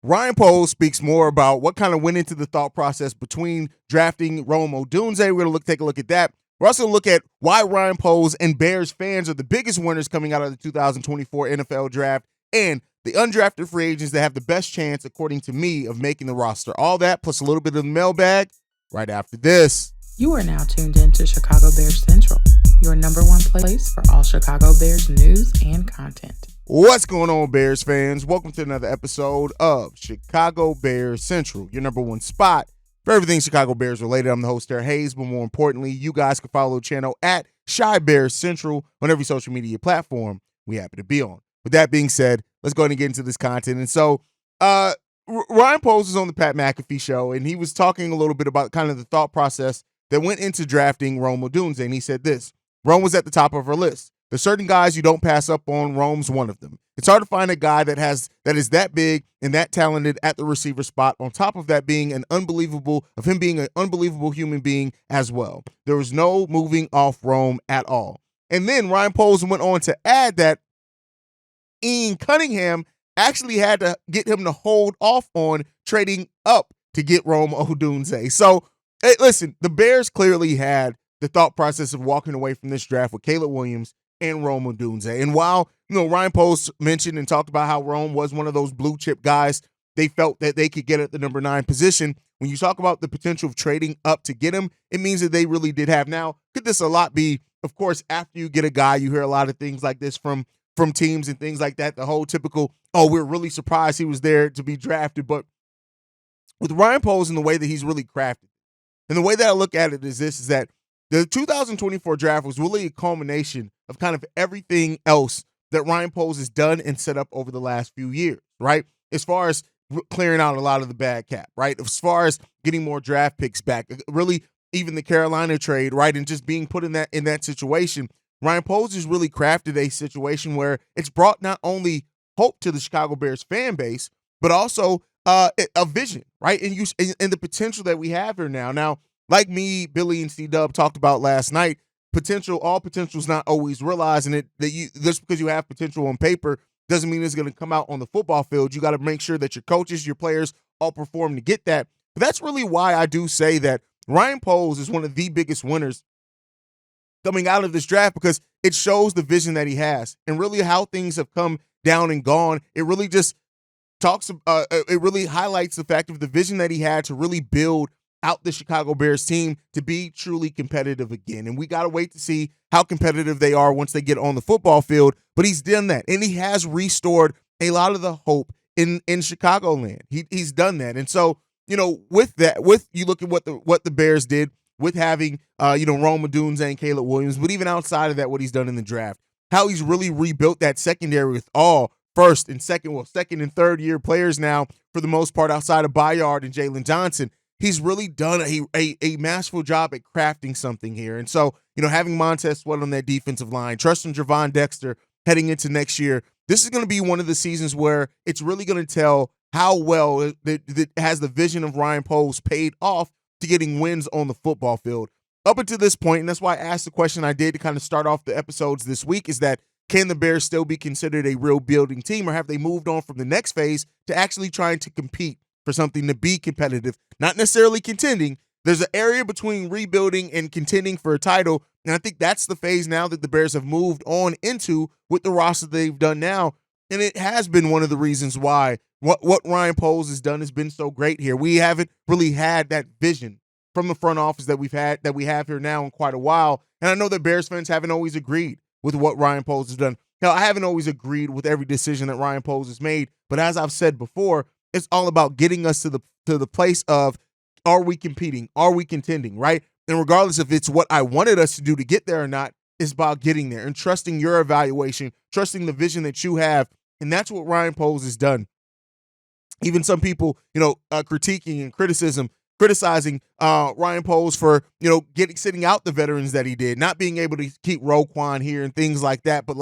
Ryan Poles speaks more about what kind of went into the thought process between drafting Rome Odunze. We're going to take a look at that. We're also going to look at why Ryan Poles and Bears fans are the biggest winners coming out of the 2024 NFL draft and the undrafted free agents that have the best chance, according to me, of making the roster. All that plus a little bit of the mailbag right after this. You are now tuned in to Chicago Bears Central, your number one place for all Chicago Bears news and content. What's going on, Bears fans? Welcome to another episode of Chicago Bears Central, your number one spot for everything Chicago Bears related. I'm the host there, Haize, but more importantly, you guys can follow the channel at Chi Bears Central on every social media platform we happen to be on. With that being said, let's go ahead and get into this content. And so, Ryan Poles is on the Pat McAfee show, and he was talking a little bit about kind of the thought process that went into drafting Rome Odunze, and he said this: Rome was at the top of our list. There's certain guys you don't pass up on. Rome's one of them. It's hard to find a guy that is that big and that talented at the receiver spot. On top of that, being an unbelievable human being as well. There was no moving off Rome at all. And then Ryan Poles went on to add that Ian Cunningham actually had to get him to hold off on trading up to get Rome Odunze. So, hey, listen, the Bears clearly had the thought process of walking away from this draft with Caleb Williams and Rome Odunze. And while, Ryan Poles mentioned and talked about how Rome was one of those blue chip guys they felt that they could get at the number 9 position, when you talk about the potential of trading up to get him, it means that they really did have. Now, could this a lot be, of course, after you get a guy, you hear a lot of things like this from teams and things like that, the whole typical, oh, we're really surprised he was there to be drafted. But with Ryan Poles and the way that he's really crafted, and the way that I look at it is this, is that the 2024 draft was really a culmination of kind of everything else that Ryan Poles has done and set up over the last few years, right? As far as clearing out a lot of the bad cap, right? As far as getting more draft picks back, really even the Carolina trade, right? And just being put in that situation, Ryan Poles has really crafted a situation where it's brought not only hope to the Chicago Bears fan base, but also a vision, right? And the potential that we have here now. Now, like me, Billy, and C-Dub talked about last night, all potential is not always realized, and just because you have potential on paper doesn't mean it's going to come out on the football field. You got to make sure that your coaches, your players all perform to get that. But that's really why I do say that Ryan Poles is one of the biggest winners coming out of this draft, because it shows the vision that he has and really how things have come down and gone. It really just it really highlights the fact of the vision that he had to really build out the Chicago Bears team to be truly competitive again. And we got to wait to see how competitive they are once they get on the football field. But he's done that, and he has restored a lot of the hope in Chicagoland. He's done that. And so, with you look at what the Bears did with having Rome Odunze and Caleb Williams, but even outside of that, what he's done in the draft, how he's really rebuilt that secondary with all second and third year players now, for the most part, outside of Bayard and Jalen Johnson. He's really done a masterful job at crafting something here. And so, having Montez Sweat on that defensive line, trusting Javon Dexter heading into next year, this is going to be one of the seasons where it's really going to tell how well it has the vision of Ryan Poles paid off to getting wins on the football field. Up until this point, and that's why I asked the question I did to kind of start off the episodes this week, is that can the Bears still be considered a real building team, or have they moved on from the next phase to actually trying to compete for something, to be competitive, not necessarily contending? There's an area between rebuilding and contending for a title, and I think that's the phase now that the Bears have moved on into with the roster they've done now, and it has been one of the reasons why what Ryan Poles has done has been so great here. We haven't really had that vision from the front office that we have here now in quite a while, and I know that Bears fans haven't always agreed with what Ryan Poles has done. Hell, I haven't always agreed with every decision that Ryan Poles has made, but as I've said before, it's all about getting us to the place of, are we competing? Are we contending, right? And regardless if it's what I wanted us to do to get there or not, it's about getting there and trusting your evaluation, trusting the vision that you have. And that's what Ryan Poles has done. Even some people, critiquing and criticizing Ryan Poles for, sitting out the veterans that he did, not being able to keep Roquan here and things like that. But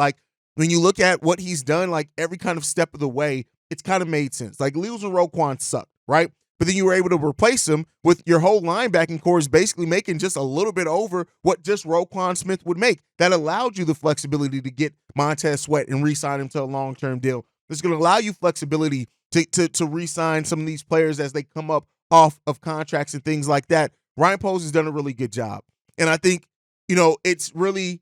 when you look at what he's done, every kind of step of the way, it's kind of made sense. Losing Roquan sucked, right? But then you were able to replace him with your whole linebacking core is basically making just a little bit over what just Roquan Smith would make. That allowed you the flexibility to get Montez Sweat and re-sign him to a long-term deal. It's going to allow you flexibility to re-sign some of these players as they come up off of contracts and things like that. Ryan Poles has done a really good job. And I think, it's really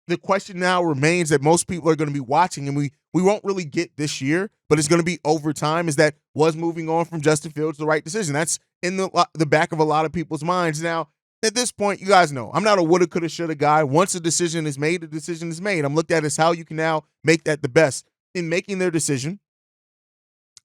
the question now remains that most people are going to be watching, and we won't really get this year, but it's going to be over time, is that was moving on from Justin Fields the right decision? That's in the back of a lot of people's minds. Now, at this point, you guys know, I'm not a woulda, coulda, shoulda guy. Once a decision is made, the decision is made. I'm looked at as how you can now make that the best. In making their decision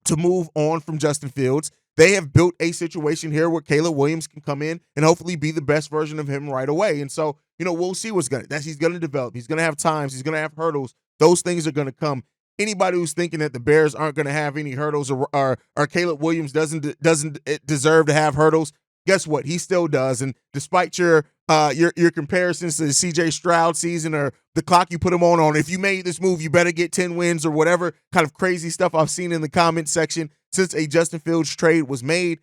to move on from Justin Fields, they have built a situation here where Caleb Williams can come in and hopefully be the best version of him right away. And so, we'll see he's going to develop. He's going to have times. He's going to have hurdles. Those things are going to come. Anybody who's thinking that the Bears aren't going to have any hurdles or Caleb Williams doesn't deserve to have hurdles, guess what? He still does. And despite your comparisons to the CJ Stroud season or the clock you put him on, if you made this move, you better get 10 wins or whatever kind of crazy stuff I've seen in the comment section since a Justin Fields trade was made,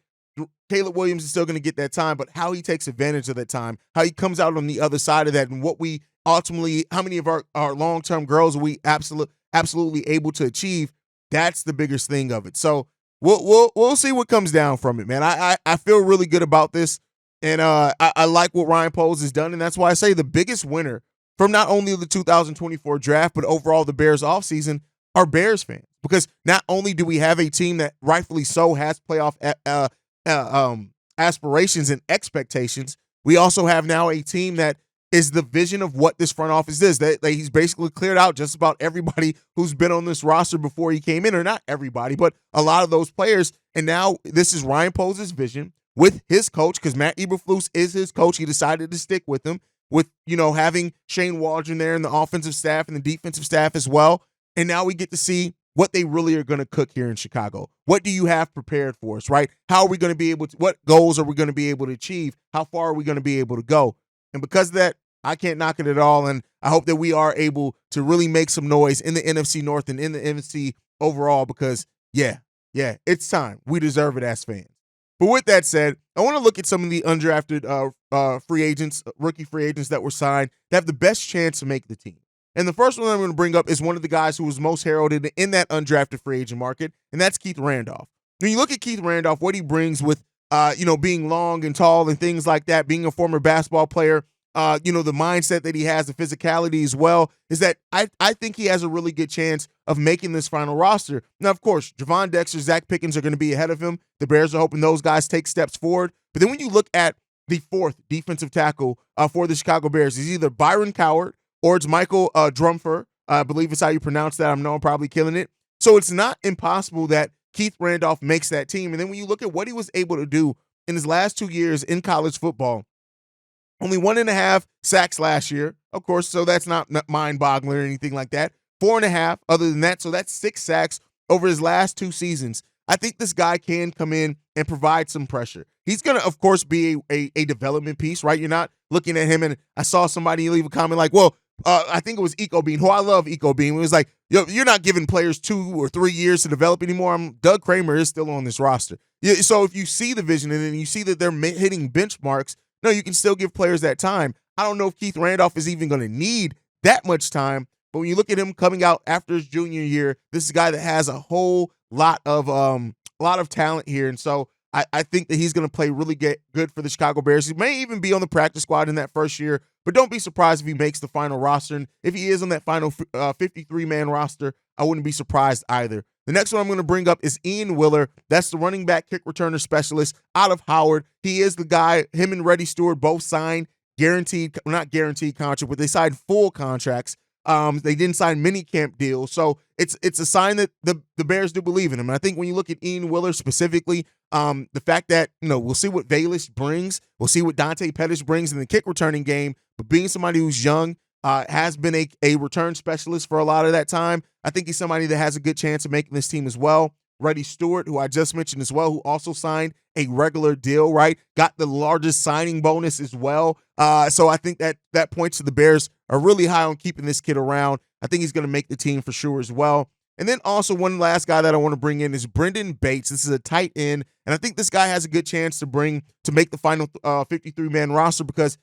Caleb Williams is still going to get that time, but how he takes advantage of that time, how he comes out on the other side of that, and what we ultimately, how many of our long-term goals are we absolutely able to achieve, that's the biggest thing of it. So we'll see what comes down from it, man. I feel really good about this, and I like what Ryan Poles has done, and that's why I say the biggest winner from not only the 2024 draft, but overall the Bears offseason are Bears fans. Because not only do we have a team that rightfully so has playoff aspirations and expectations, we also have now a team that is the vision of what this front office is. That he's basically cleared out just about everybody who's been on this roster before he came in, or not everybody, but a lot of those players. And now this is Ryan Poles' vision with his coach, because Matt Eberflus is his coach. He decided to stick with him, with having Shane Waldron there in the offensive staff and the defensive staff as well. And now we get to see what they really are going to cook here in Chicago. What do you have prepared for us, right? How are we going to be able to, what goals are we going to be able to achieve? How far are we going to be able to go? And because of that, I can't knock it at all. And I hope that we are able to really make some noise in the NFC North and in the NFC overall, because yeah, it's time. We deserve it as fans. But with that said, I want to look at some of the undrafted free agents, rookie free agents that were signed that have the best chance to make the team. And the first one I'm going to bring up is one of the guys who was most heralded in that undrafted free agent market, and that's Keith Randolph. When you look at Keith Randolph, what he brings with, being long and tall and things like that, being a former basketball player, the mindset that he has, the physicality as well, is that I think he has a really good chance of making this final roster. Now, of course, Javon Dexter, Zach Pickens are going to be ahead of him. The Bears are hoping those guys take steps forward. But then when you look at the fourth defensive tackle for the Chicago Bears, it's either Byron Coward or it's Michael Drumfer. I believe it's how you pronounce that. I know I'm probably killing it. So it's not impossible that Keith Randolph makes that team. And then when you look at what he was able to do in his last 2 years in college football, only 1.5 sacks last year, of course, so that's not mind-boggling or anything like that. 4.5 other than that, so that's 6 sacks over his last 2 seasons. I think this guy can come in and provide some pressure. He's going to, of course, be a development piece, right? You're not looking at him, and I saw somebody leave a comment like, well, I think it was Eco Bean, who I love Eco Bean. It was like, you're not giving players 2 or 3 years to develop anymore. Doug Kramer is still on this roster. So if you see the vision and then you see that they're hitting benchmarks, no, you can still give players that time. I don't know if Keith Randolph is even going to need that much time, but when you look at him coming out after his junior year, this is a guy that has a whole lot of talent here. And so I think that he's going to play really good for the Chicago Bears. He may even be on the practice squad in that first year, but don't be surprised if he makes the final roster. And if he is on that final 53-man roster, I wouldn't be surprised either. The next one I'm going to bring up is Ian Willer. That's the running back kick returner specialist out of Howard. He is the guy, him and Reddy Stewart both signed not guaranteed contract, but they signed full contracts. They didn't sign mini camp deals. So it's a sign that the Bears do believe in him. And I think when you look at Ian Willer specifically, the fact that, we'll see what Baelish brings. We'll see what Dante Pettis brings in the kick returning game. But being somebody who's young, has been a return specialist for a lot of that time, I think he's somebody that has a good chance of making this team as well. Reddy Stewart, who I just mentioned as well, who also signed a regular deal, right? Got the largest signing bonus as well. So I think that points to the Bears are really high on keeping this kid around. I think he's going to make the team for sure as well. And then also one last guy that I want to bring in is Brendan Bates. This is a tight end, and I think this guy has a good chance to make the final 53-man roster because,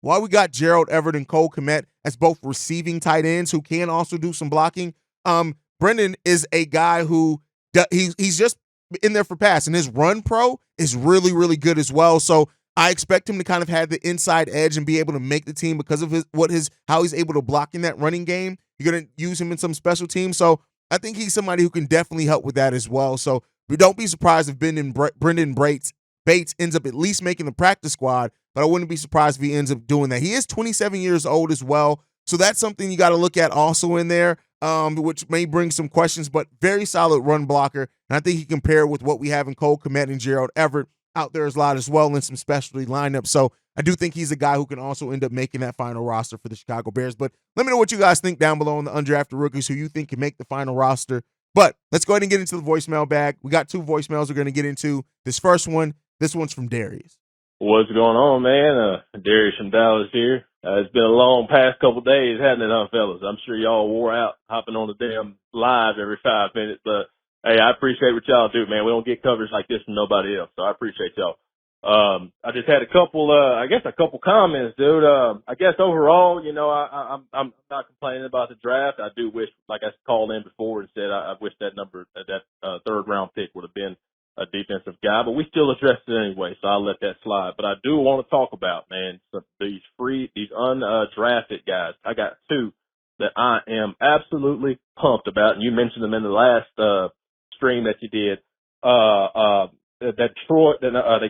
while we got Gerald Everett and Cole Kmet as both receiving tight ends who can also do some blocking, Brendan is a guy who he's just in there for pass, and his run pro is really, really good as well. So I expect him to kind of have the inside edge and be able to make the team because of how he's able to block in that running game. You're going to use him in some special teams. So I think he's somebody who can definitely help with that as well. So don't be surprised if Brendan Bates ends up at least making the practice squad, but I wouldn't be surprised if he ends up doing that. He is 27 years old as well. So that's something you got to look at also in there, which may bring some questions, but very solid run blocker. And I think he can pair with what we have in Cole Kmet and Gerald Everett out there a lot as well in some specialty lineups. So I do think he's a guy who can also end up making that final roster for the Chicago Bears. But let me know what you guys think down below on the undrafted rookies who you think can make the final roster. But let's go ahead and get into the voicemail bag. We got 2 voicemails we're going to get into. This first one, this one's from Darius. What's going on, man? Darius from Dallas here. It's been a long past couple days, hasn't it, fellas? I'm sure y'all wore out hopping on the damn live every 5 minutes, but hey, I appreciate what y'all do, man. We don't get coverage like this from nobody else, so I appreciate y'all. I just had a couple comments, dude. I guess overall, I'm not complaining about the draft. I do wish, like I called in before and said, I wish that third round pick would have been a defensive guy, but we still addressed it anyway, so I'll let that slide. But I do want to talk about, man, these undrafted guys. I got 2 that I am absolutely pumped about, and you mentioned them in the last stream that you did. The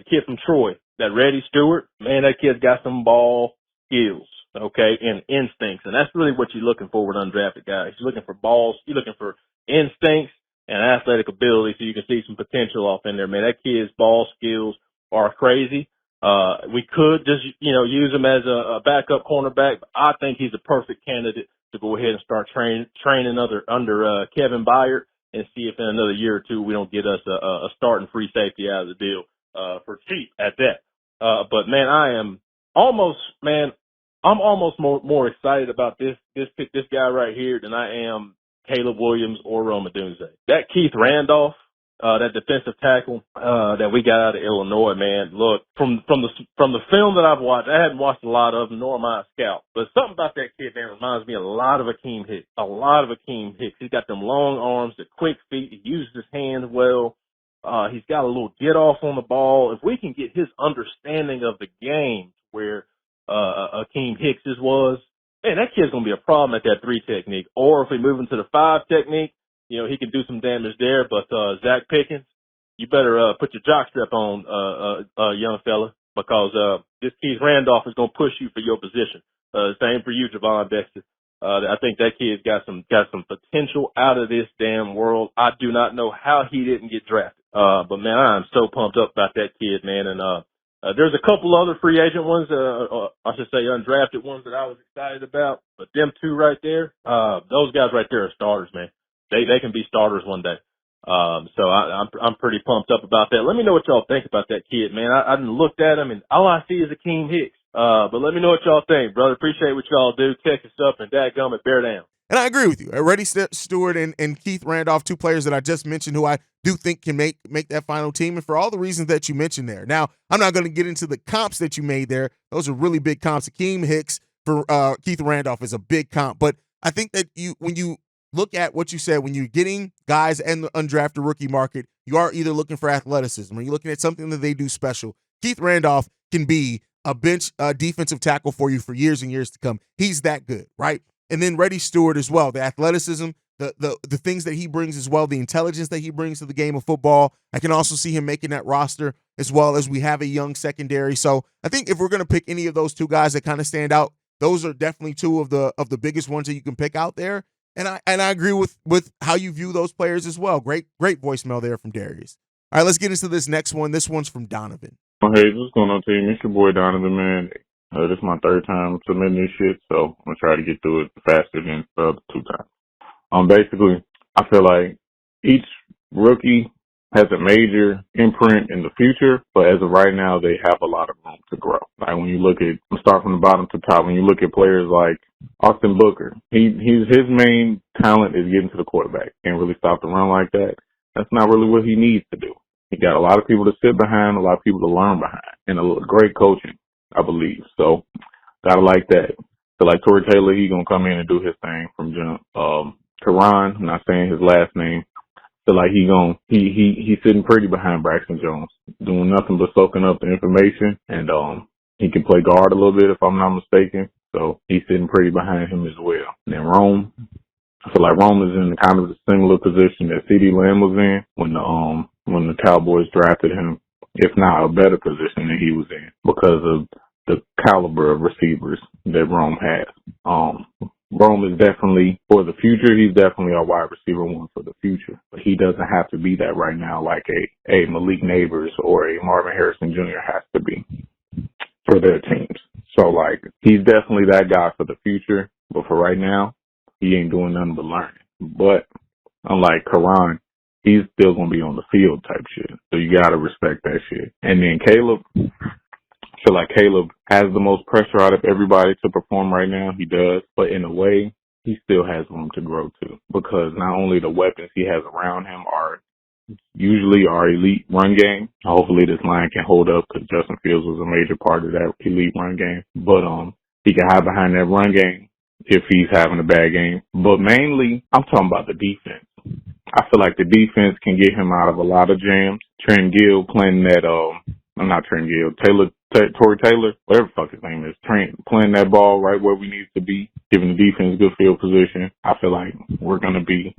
kid from Troy, that Reddy Stewart, man, that kid's got some ball skills, okay, and instincts, and that's really what you're looking for with undrafted guys. You're looking for balls, you're looking for instincts and athletic ability, so you can see some potential off in there, man. That kid's ball skills are crazy. We could just, use him as a backup cornerback, but I think he's a perfect candidate to go ahead and start training under Kevin Byard and see if in another year or 2 we don't get us a starting free safety out of the deal for cheap at that. But man, I'm almost more excited about this guy right here than I am Caleb Williams or Rome Odunze. That Keith Randolph, that defensive tackle that we got out of Illinois, man. Look, from the film that I've watched, I hadn't watched a lot of him, nor am I a scout, but something about that kid, man, reminds me a lot of Akeem Hicks. He's got them long arms, the quick feet. He uses his hands well. He's got a little get off on the ball. If we can get his understanding of the game where Akeem Hicks was, man, that kid's going to be a problem at that 3 technique. Or if we move into the 5 technique, he can do some damage there. But Zach Pickens, you better put your jockstrap on, young fella, because this Keith Randolph is going to push you for your position. Same for you, Javon Dexter. I think that kid's got some potential out of this damn world. I do not know how he didn't get drafted. But man, I'm so pumped up about that kid, man. And there's a couple other free agent ones, I should say undrafted ones that I was excited about. But them 2 right there, those guys right there are starters, man. They can be starters one day. So I'm pretty pumped up about that. Let me know what y'all think about that kid, man. I done looked at him and all I see is Akeem Hicks. But let me know what y'all think, brother. Appreciate what y'all do. Text us up and dadgummit, bear down. And I agree with you. Reddy Stewart and Keith Randolph, 2 players that I just mentioned who I do think can make that final team, and for all the reasons that you mentioned there. Now, I'm not going to get into the comps that you made there. Those are really big comps. Akeem Hicks for Keith Randolph is a big comp. But I think that when you look at what you said, when you're getting guys in the undrafted rookie market, you are either looking for athleticism or you're looking at something that they do special. Keith Randolph can be a bench defensive tackle for you for years and years to come. He's that good, right? And then Reddy Stewart as well, the athleticism, the things that he brings as well, the intelligence that he brings to the game of football. I can also see him making that roster as well as we have a young secondary. So I think if we're going to pick any of those 2 guys that kind of stand out, those are definitely 2 of the biggest ones that you can pick out there. And I agree with how you view those players as well. Great voicemail there from Darius. All right, let's get into this next one. This one's from Donovan. Hey, what's going on, team? It's your boy Donovan, man. This is my 3rd time submitting this shit, so I'm going to try to get through it faster than the other 2 times. Basically, I feel like each rookie has a major imprint in the future, but as of right now, they have a lot of room to grow. Like when you look at, start from the bottom to top, when you look at players like Austin Booker, his main talent is getting to the quarterback. Can't really stop the run like that. That's not really what he needs to do. He got a lot of people to sit behind, a lot of people to learn behind, and a great coaching, I believe. So, gotta like that. So like Torrey Taylor, he gonna come in and do his thing from jump. Karan, I'm not saying his last name. feel like he's sitting pretty behind Braxton Jones, doing nothing but soaking up the information, and he can play guard a little bit if I'm not mistaken. So he's sitting pretty behind him as well. And then Rome, I feel like Rome is in kind of the similar position that CeeDee Lamb was in when the Cowboys drafted him, if not a better position than he was in because of the caliber of receivers that Rome has. Rome is definitely, for the future, he's definitely our wide receiver one for the future. But he doesn't have to be that right now like a Malik Neighbors or a Marvin Harrison Jr. has to be for their teams. So, like, he's definitely that guy for the future. But for right now, he ain't doing nothing but learning. But unlike Karan, he's still going to be on the field type shit. So you got to respect that shit. And then Caleb, I feel like Caleb has the most pressure out of everybody to perform right now. He does. But in a way, he still has room to grow too. Because not only the weapons he has around him are usually our elite run game. Hopefully this line can hold up because Justin Fields was a major part of that elite run game. But he can hide behind that run game if he's having a bad game. But mainly, I'm talking about the defense. I feel like the defense can get him out of a lot of jams. Trent Gill playing that, not Trent Gill, Tory Taylor, whatever the fuck his name is, Trent playing that ball right where we need to be, giving the defense good field position. I feel like he's going to be,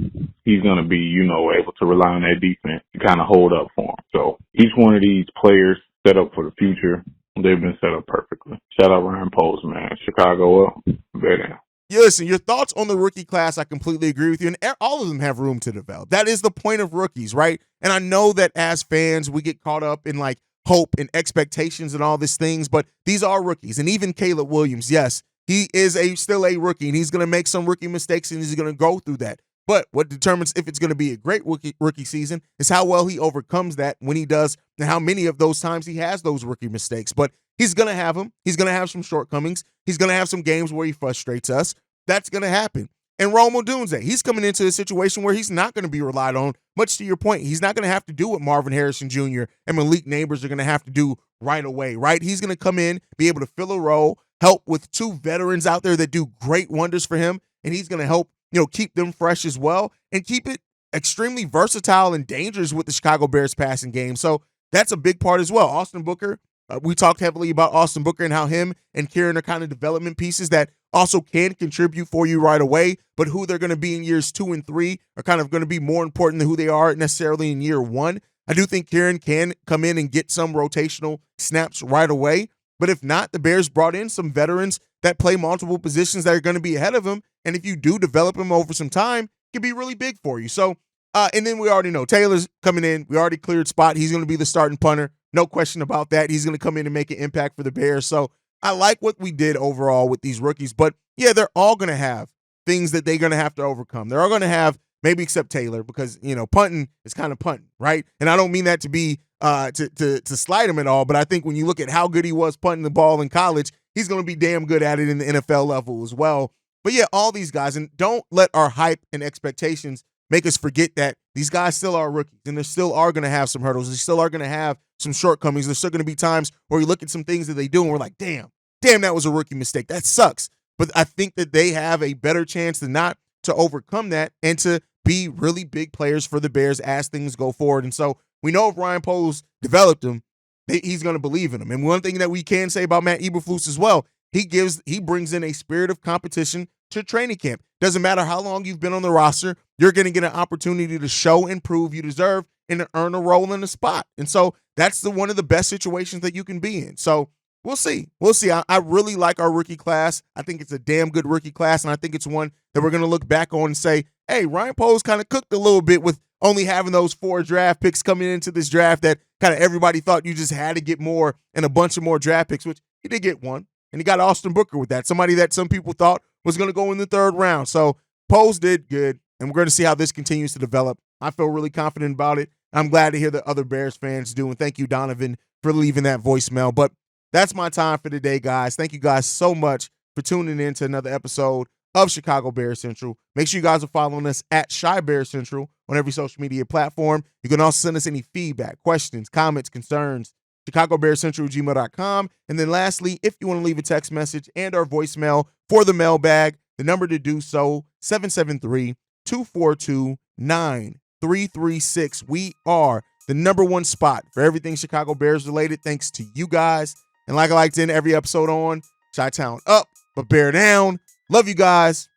able to rely on that defense to kind of hold up for him. So each one of these players set up for the future, they've been set up perfectly. Shout out Ryan Poles, man. Chicago up, better. Yeah, listen, your thoughts on the rookie class, I completely agree with you, and all of them have room to develop. That is the point of rookies, right? And I know that as fans, we get caught up in like hope and expectations and all these things, but these are rookies. And even Caleb Williams, yes, he is still a rookie, and he's going to make some rookie mistakes, and he's going to go through that. But what determines if it's going to be a great rookie season is how well he overcomes that when he does, and how many of those times he has those rookie mistakes. But he's going to have them. He's going to have some shortcomings. He's going to have some games where he frustrates us. That's going to happen. And Rome Odunze, he's coming into a situation where he's not going to be relied on. Much to your point, he's not going to have to do what Marvin Harrison Jr. and Malik Neighbors are going to have to do right away, right? He's going to come in, be able to fill a role, help with two veterans out there that do great wonders for him, and he's going to help, keep them fresh as well and keep it extremely versatile and dangerous with the Chicago Bears passing game. So that's a big part as well. Austin Booker, we talked heavily about Austin Booker and how him and Kieran are kind of development pieces that also can contribute for you right away, but who they're going to be in years 2 and 3 are kind of going to be more important than who they are necessarily in year 1. I do think Kieran can come in and get some rotational snaps right away, but if not, the Bears brought in some veterans that play multiple positions that are going to be ahead of him, and if you do develop him over some time, it can be really big for you. So, and then we already know Taylor's coming in. We already cleared spot. He's going to be the starting punter. No question about that. He's going to come in and make an impact for the Bears. So I like what we did overall with these rookies, but yeah, they're all going to have things that they're going to have to overcome. They're all going to have, maybe except Taylor, because, punting is kind of punting, right? And I don't mean that to be, to slight him at all, but I think when you look at how good he was punting the ball in college, he's going to be damn good at it in the NFL level as well. But yeah, all these guys, and don't let our hype and expectations make us forget that these guys still are rookies, and they still are going to have some hurdles. They still are going to have some shortcomings. There's still going to be times where we look at some things that they do and we're like, damn, that was a rookie mistake. That sucks. But I think that they have a better chance than not to overcome that and to be really big players for the Bears as things go forward. And so we know if Ryan Poles developed him, he's going to believe in him. And one thing that we can say about Matt Eberflus as well, he brings in a spirit of competition to training camp. Doesn't matter how long you've been on the roster, you're going to get an opportunity to show and prove you deserve and to earn a role in a spot. And so that's one of the best situations that you can be in. So we'll see. I really like our rookie class. I think it's a damn good rookie class, and I think it's one that we're going to look back on and say, hey, Ryan Poles kind of cooked a little bit with only having those 4 draft picks coming into this draft that kind of everybody thought you just had to get more and a bunch of more draft picks, which he did get one. And he got Austin Booker with that, somebody that some people thought was going to go in the 3rd round. So Poles did good, and we're going to see how this continues to develop. I feel really confident about it. I'm glad to hear that other Bears fans do, and thank you, Donovan, for leaving that voicemail. But that's my time for today, guys. Thank you guys so much for tuning in to another episode of Chicago Bears Central. Make sure you guys are following us at Chi Bears Central on every social media platform. You can also send us any feedback, questions, comments, concerns, ChicagoBearsCentral@gmail.com. And then lastly, if you want to leave a text message and our voicemail for the mailbag, the number to do so, 773-242-9494. 336. We are the number one spot for everything Chicago Bears related, thanks to you guys. And like I like to end every episode on, Chi-Town up, but bear down. Love you guys.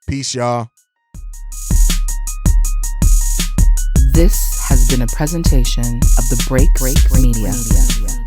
Peace, y'all. This has been a presentation of the Break Media.